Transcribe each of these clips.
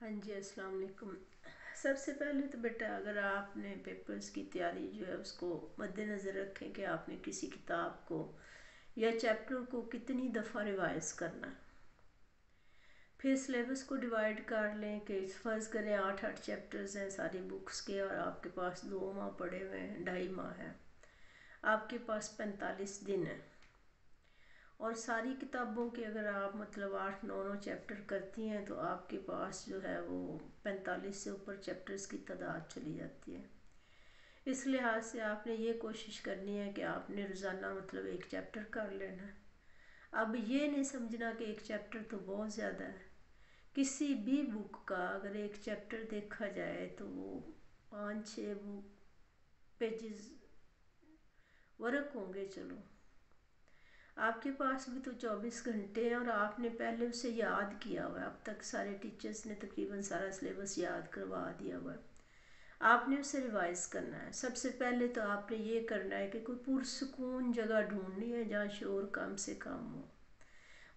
हाँ जी, अस्सलाम वालेकुम। सबसे पहले तो बेटा अगर आपने पेपर्स की तैयारी जो है उसको मद्देनज़र रखें कि आपने किसी किताब को या चैप्टर को कितनी दफ़ा रिवाइज़ करना है। फिर सिलेबस को डिवाइड कर लें कि फ़र्ज़ करें 8-8 चैप्टर्स हैं सारी बुक्स के और आपके पास 2 माह पड़े हुए हैं, 2.5 माह है, आपके पास 45 दिन है। और सारी किताबों के अगर आप मतलब 8-9 चैप्टर करती हैं तो आपके पास जो है वो 45 से ऊपर चैप्टर्स की तादाद चली जाती है। इस लिहाज से आपने ये कोशिश करनी है कि आपने रोज़ाना मतलब एक चैप्टर कर लेना है। अब ये नहीं समझना कि एक चैप्टर तो बहुत ज़्यादा है। किसी भी बुक का अगर एक चैप्टर देखा जाए तो वो 5-6 बुक पेजेस वर्क होंगे। चलो, आपके पास भी तो 24 घंटे हैं और आपने पहले उसे याद किया हुआ है। अब तक सारे टीचर्स ने तकरीबन सारा सिलेबस याद करवा दिया हुआ है। आपने उसे रिवाइज करना है। सबसे पहले तो आपने ये करना है कि कोई पुरसकून जगह ढूंढनी है जहाँ शोर कम से कम हो।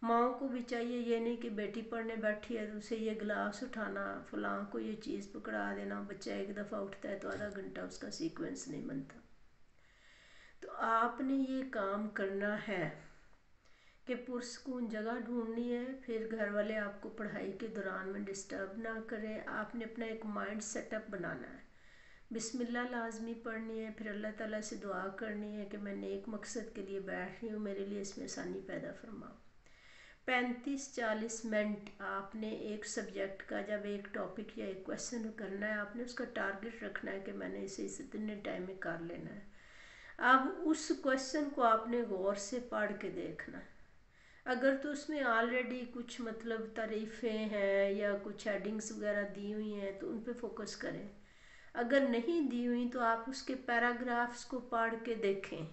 माओ को भी चाहिए ये नहीं कि बेटी पढ़ने बैठी है तो उसे ये गिलास उठाना, फलां को ये चीज़ पकड़ा देना। बच्चा एक दफ़ा उठता है तो आधा घंटा उसका सीक्वेंस नहीं बनता। तो आपने ये काम करना है कि पुरसकून जगह ढूंढनी है। फिर घर वाले आपको पढ़ाई के दौरान में डिस्टर्ब ना करें। आपने अपना एक माइंड सेटअप बनाना है। बिस्मिल्लाह लाजमी पढ़नी है, फिर अल्लाह ताला से दुआ करनी है कि मैं नेक मकसद के लिए बैठ रही हूँ, मेरे लिए इसमें आसानी पैदा फरमाओ। 35-40 मिनट आपने एक सब्जेक्ट का जब एक टॉपिक या एक क्वेश्चन करना है, आपने उसका टारगेट रखना है कि मैंने इसे इतने टाइम में कर लेना है। अब उस क्वेश्चन को आपने गौर से पढ़ के देखना है। अगर तो उसमें ऑलरेडी कुछ मतलब तारीफ़ें हैं या कुछ हेडिंग्स वगैरह दी हुई हैं तो उन पे फोकस करें। अगर नहीं दी हुई तो आप उसके पैराग्राफ्स को पढ़ के देखें।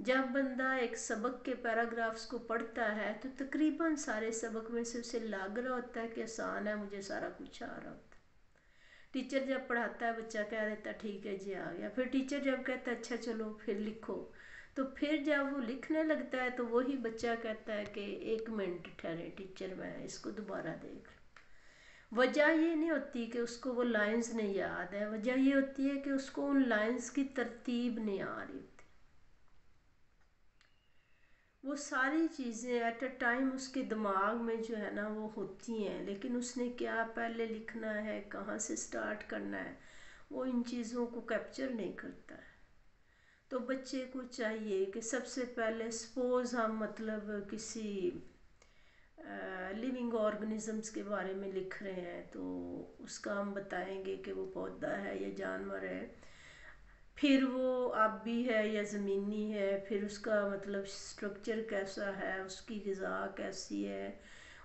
जब बंदा एक सबक के पैराग्राफ्स को पढ़ता है तो तकरीबन सारे सबक में से उसे लग रहा होता है कि आसान है, मुझे सारा कुछ आ रहा होता है। टीचर जब पढ़ाता है बच्चा कह देता है ठीक है जी आ गया। फिर टीचर जब कहता है अच्छा चलो फिर लिखो, तो फिर जब वो लिखने लगता है तो वही बच्चा कहता है कि 1 मिनट ठहरे टीचर, मैं इसको दोबारा देख लूं। वजह ये नहीं होती कि उसको वो लाइंस नहीं याद है, वजह ये होती है कि उसको उन लाइंस की तरतीब नहीं आ रही होती। वो सारी चीज़ें एट अ टाइम उसके दिमाग में जो है ना वो होती हैं, लेकिन उसने क्या पहले लिखना है, कहाँ से स्टार्ट करना है, वो इन चीज़ों को कैप्चर नहीं करता है। तो बच्चे को चाहिए कि सबसे पहले सपोज हम मतलब किसी लिविंग ऑर्गेनिजम्स के बारे में लिख रहे हैं तो उसका हम बताएंगे कि वो पौधा है या जानवर है, फिर वो आबी है या ज़मीनी है, फिर उसका मतलब स्ट्रक्चर कैसा है, उसकी ग़िज़ा कैसी है,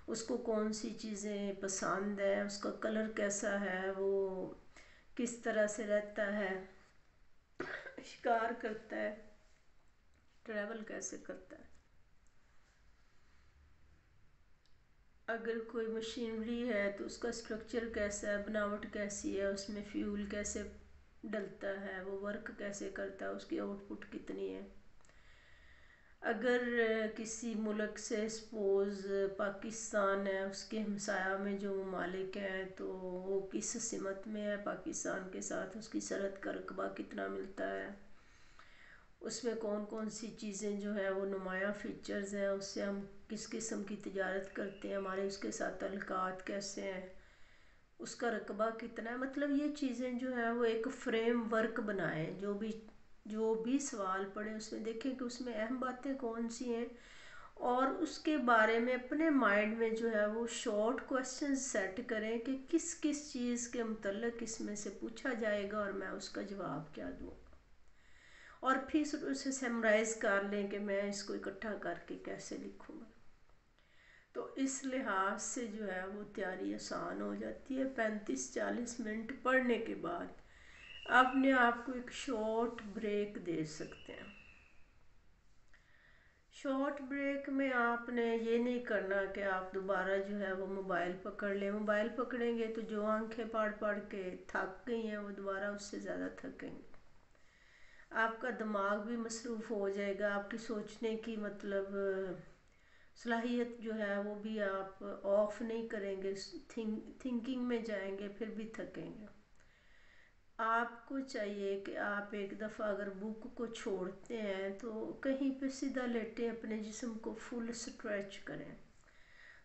उसको कौन सी चीज़ें पसंद है, उसका कलर कैसा है, वो किस तरह से रहता है, शिकार करता है, ट्रैवल कैसे करता है, अगर कोई मशीनरी है तो उसका स्ट्रक्चर कैसा है, बनावट कैसी है, उसमें फ्यूल कैसे डलता है, वो वर्क कैसे करता है, उसकी आउटपुट कितनी है। अगर किसी मुल्क से सपोज पाकिस्तान है, उसके हमसाया में जो ममालिक हैं तो वो किस सिमत में है पाकिस्तान के साथ, उसकी सरहद का रकबा कितना मिलता है, उसमें कौन कौन सी चीज़ें जो है वो नुमाया फीचर्स हैं, उससे हम किस किस्म की तिजारत करते हैं, हमारे उसके साथ तल्लुकात कैसे हैं, उसका रकबा कितना है। मतलब ये चीज़ें जो है वो एक फ्रेम वर्क बनाएं। जो भी सवाल पढ़े उसमें देखें कि उसमें अहम बातें कौन सी हैं और उसके बारे में अपने माइंड में जो है वो शॉर्ट क्वेश्चन सेट करें कि किस किस चीज़ के मतलब इसमें से पूछा जाएगा और मैं उसका जवाब क्या दूँ। और फिर उसे समराइज़ कर लें कि मैं इसको इकट्ठा करके कैसे लिखूँगा। तो इस लिहाज से जो है वो तैयारी आसान हो जाती है। 35-40 मिनट पढ़ने के बाद अपने आप को एक शॉर्ट ब्रेक दे सकते हैं। शॉर्ट ब्रेक में आपने ये नहीं करना कि आप दोबारा जो है वो मोबाइल पकड़ लें। मोबाइल पकड़ेंगे तो जो आंखें पढ़ पढ़ के थक गई हैं वो दोबारा उससे ज़्यादा थकेंगे। आपका दिमाग भी मसरूफ़ हो जाएगा, आपकी सोचने की मतलब صلاحیت جو ہے وہ بھی آپ آف نہیں کریں گے، تھنکنگ میں جائیں گے پھر بھی تھکیں گے۔ آپ کو چاہیے کہ آپ ایک دفعہ اگر بک کو چھوڑتے ہیں تو کہیں پہ سیدھا لیٹیں، اپنے جسم کو فل اسٹریچ کریں۔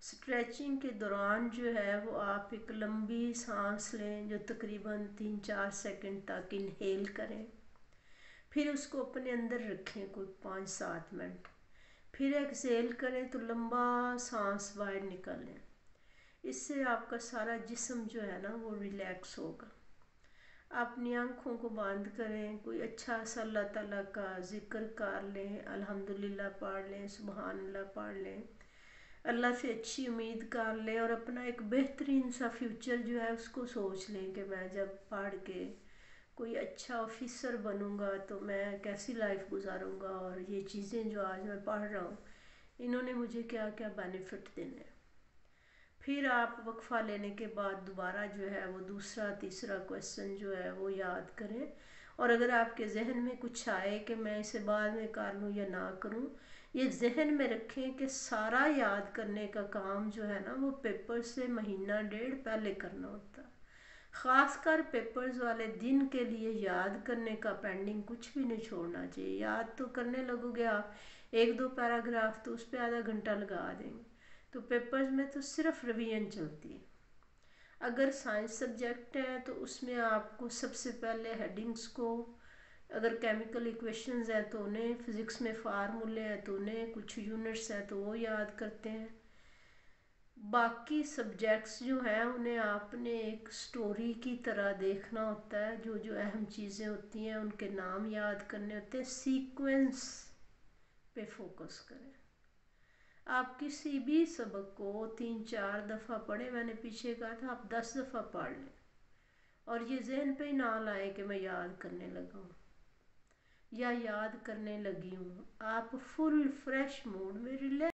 اسٹریچنگ کے دوران جو ہے وہ آپ ایک لمبی سانس لیں جو تقریباً 3-4 سیکنڈ تک انہیل کریں، پھر اس کو اپنے اندر رکھیں کوئی 5-7 منٹ، پھر ایکسیل کریں تو لمبا سانس باہر نکالیں۔ اس سے آپ کا سارا جسم جو ہے نا وہ ریلیکس ہوگا۔ اپنی آنکھوں کو بند کریں، کوئی اچھا سا اللہ تعالیٰ کا ذکر کر لیں، الحمدللہ پڑھ لیں، سبحان اللہ پڑھ لیں، اللہ سے اچھی امید کر لیں، اور اپنا ایک بہترین سا فیوچر جو ہے اس کو سوچ لیں کہ میں جب پڑھ کے کوئی اچھا آفیسر بنوں گا تو میں کیسی لائف گزاروں گا، اور یہ چیزیں جو آج میں پڑھ رہا ہوں انہوں نے مجھے کیا کیا بینیفٹ دینے ہیں۔ پھر آپ وقفہ لینے کے بعد دوبارہ جو ہے وہ دوسرا تیسرا کویسچن جو ہے وہ یاد کریں، اور اگر آپ کے ذہن میں کچھ آئے کہ میں اسے بعد میں کر لوں یا نہ کروں، یہ ذہن میں رکھیں کہ سارا یاد کرنے کا کام جو ہے نا وہ پیپر سے مہینہ ڈیڑھ پہلے کرنا ہوتا ہے۔ خاص کر پیپرز والے دن کے لیے یاد کرنے کا پینڈنگ کچھ بھی نہیں چھوڑنا چاہیے۔ یاد تو کرنے لگو گے آپ 1-2 پیراگراف تو اس پہ آدھا گھنٹہ لگا دیں گے، تو پیپرز میں تو صرف ریویژن چلتی ہے۔ اگر سائنس سبجیکٹ ہے تو اس میں آپ کو سب سے پہلے ہیڈنگز کو، اگر کیمیکل ایکویشنز ہیں تو انہیں، فزکس میں فارمولے ہیں تو انہیں، کچھ یونٹس ہیں تو وہ یاد کرتے ہیں۔ باقی سبجیکٹس جو ہیں انہیں آپ نے ایک سٹوری کی طرح دیکھنا ہوتا ہے، جو جو اہم چیزیں ہوتی ہیں ان کے نام یاد کرنے ہوتے ہیں، سیکوینس پہ فوکس کریں۔ آپ کسی بھی سبق کو 3-4 دفعہ پڑھیں، میں نے پیچھے کہا تھا آپ 10 دفعہ پڑھ لیں، اور یہ ذہن پہ ہی نہ لائیں کہ میں یاد کرنے لگا ہوں یا یاد کرنے لگی ہوں۔ آپ فل فریش موڈ میں ریلیکس